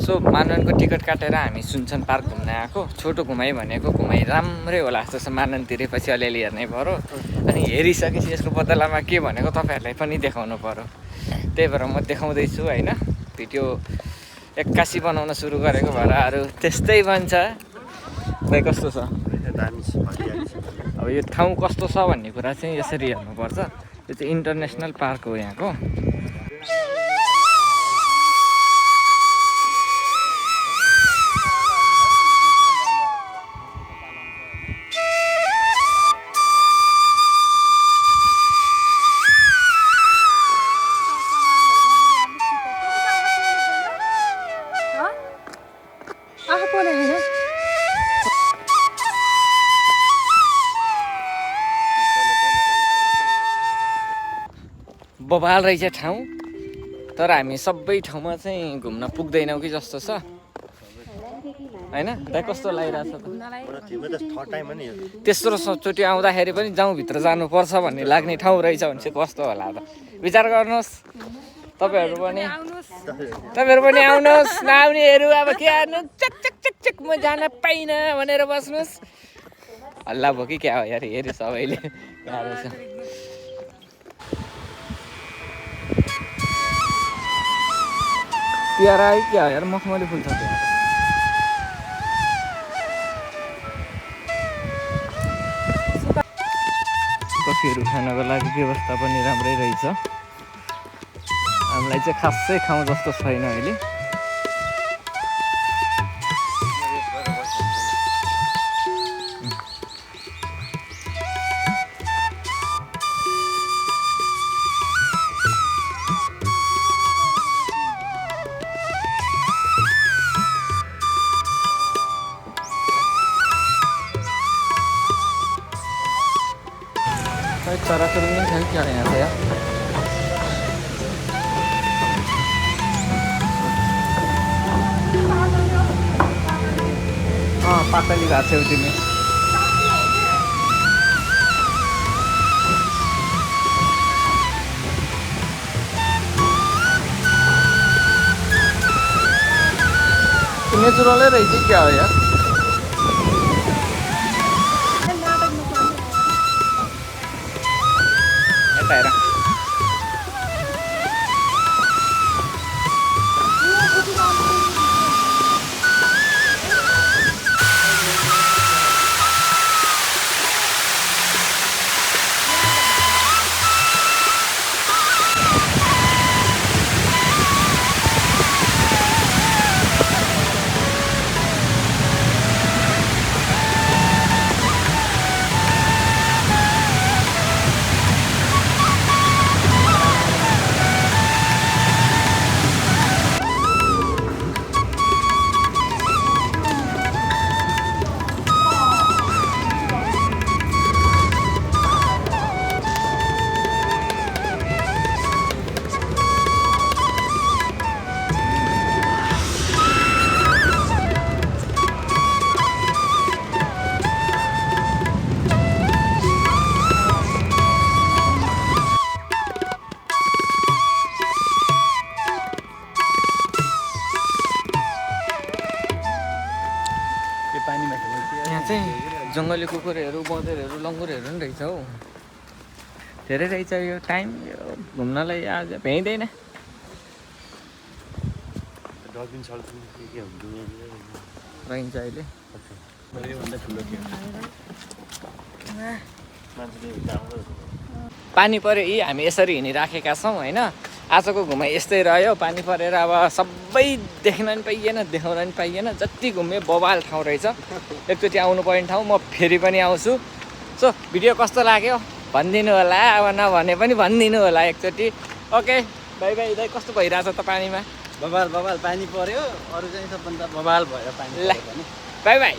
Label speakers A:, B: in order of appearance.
A: So मानवनको ticket काटेर हामी सुनसन park घुम्न आएको। छोटो घुमाइ भनेको घुमाइ राम्रै होला जस्तो छ। मानन तिरेपछि अलिअलि हेर्नै पर्यो अनि हेरिसकेपछि यसको बदलामा के भनेको तपाईँहरूलाई पनि देखाउनु पर्यो। त्यही भएर म देखाउँदैछु होइन। भिडियो 81 बनाउन सुरु गरेको भएर अरू त्यस्तै बन्छ। भाइ कस्तो छ? अब यो ठाउँ कस्तो छ भन्ने कुरा चाहिँ यसरी हेर्नुपर्छ। यो चाहिँ इन्टरनेसनल पार्क हो यहाँको। बबाल रहेछ ठाउँ, तर हामी सबै ठाउँमा चाहिँ घुम्न पुग्दैनौँ कि जस्तो छ होइन। दाइ कस्तो लागिरहेछ त? तेस्रो चोटि आउँदाखेरि पनि जाउँ भित्र जानुपर्छ भन्ने लाग्ने ठाउँ रहेछ भने चाहिँ कस्तो होला त? विचार गर्नुहोस् तपाईँहरू पनि आउनुहोस्। नआउनेहरू अब के गर्नु, चक चक चक चक म जान पाइनँ भनेर बस्नुहोस्। हल्ला भयो कि क्या हो यार, हेऱ्यो सबैले गाह्रो छ। तिहार आयो क्या यार, मखमली फुल छ त्यहाँ। कफीहरू खानको लागि व्यवस्था पनि राम्रै रहेछ। हामीलाई चाहिँ खासै खाउँ जस्तो छैन अहिले। चराचुरुङ्गी छ क्या यहाँ त यार। पातली भएको छौ तिमी। नेचुरलै रहेछ क्या हो यार। यहाँ चाहिँ जङ्गली कुकुरहरू, बँदेरहरू, लङ्गुरहरू पनि रहेछ हौ। धेरै रहेछ यो टाइम घुम्नलाई। आज भ्याइँदैन। रहन्छ अहिले। पानी पऱ्यो यी हामी यसरी हिँडिराखेका छौँ होइन। आजको घुमाइ यस्तै रह्यो। पानी परेर अब सबै देख्न पनि पाइएन, देखाउन पनि पाइएन। जति घुम्यो बबाल ठाउँ रहेछ। एकचोटि आउनु पर्ने ठाउँ। म फेरि पनि आउँछु। सो भिडियो कस्तो लाग्यो भनिदिनु होला। अब नभने पनि भनिदिनु होला एकचोटि। Okay by by. दाइ कस्तो भइरहेछ त पानीमा?
B: बबाल पानी पर्यो। अरू चाहिँ सबभन्दा बबाल भयो पानी।
A: ल बाई बाई।